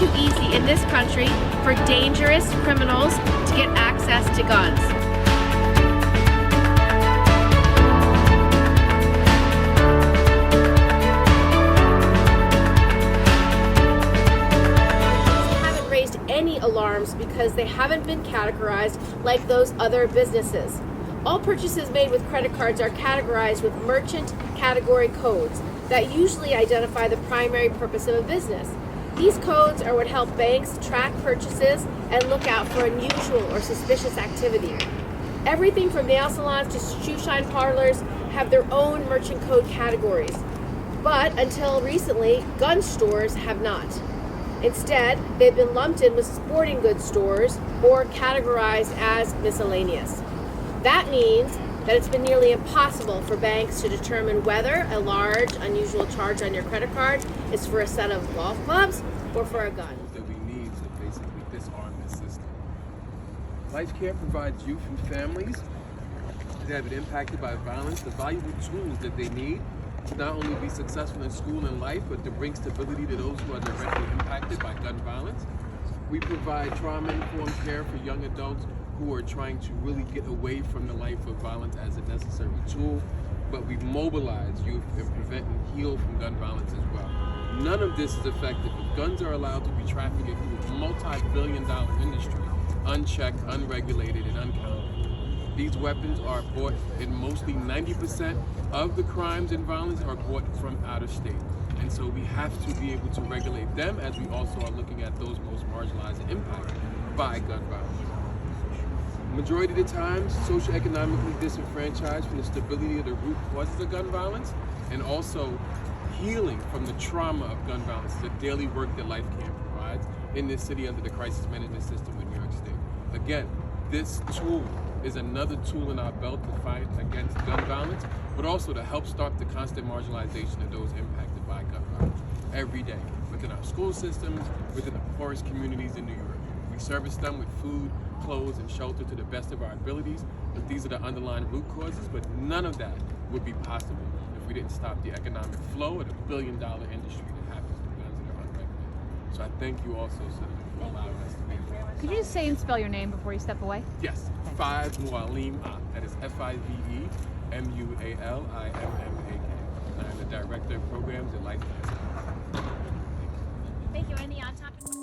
too easy in this country for dangerous criminals to get access to guns. Haven't raised any alarms because they haven't been categorized like those other businesses. All purchases made with credit cards are categorized with merchant category codes that usually identify the primary purpose of a business. These codes are what help banks track purchases and look out for unusual or suspicious activity. Everything from nail salons to shoe shine parlors have their own merchant code categories. But until recently, gun stores have not. Instead, they've been lumped in with sporting goods stores or categorized as miscellaneous. That means that it's been nearly impossible for banks to determine whether a large, unusual charge on your credit card is for a set of golf clubs or for a gun. That we need to basically disarm this system. Life Care provides youth and families that have been impacted by violence the valuable tools that they need to not only be successful in school and life, but to bring stability to those who are directly impacted by gun violence. We provide trauma-informed care for young adults who are trying to really get away from the life of violence as a necessary tool, but we mobilize youth and prevent and heal from gun violence as well. None of this is effective if guns are allowed to be trafficked through a multi-billion-dollar industry, unchecked, unregulated, and uncountable. These weapons are bought in mostly 90% of the crimes and violence are bought from out of state. And so we have to be able to regulate them as we also are looking at those most marginalized and impacted by gun violence. Majority of the time, socioeconomically disenfranchised from the stability of the root causes of gun violence, and also healing from the trauma of gun violence, the daily work that Life Care provides in this city under the crisis management system in New York State. Again, this tool is another tool in our belt to fight against gun violence, but also to help stop the constant marginalization of those impacted by gun violence every day within our school systems, within the poorest communities in New York. We service them with food, clothes, and shelter to the best of our abilities, but these are the underlying root causes, but none of that would be possible if we didn't stop the economic flow of the billion-dollar industry that happens with guns that are unregulated. So I thank you also, Senator, for allowing us to be here. Could you just say and spell your name before you step away? Yes, 5 Mualimm-ak, that is Five Mualimm-ak. I'm the Director of Programs at Life Care. Thank you. Any on topic?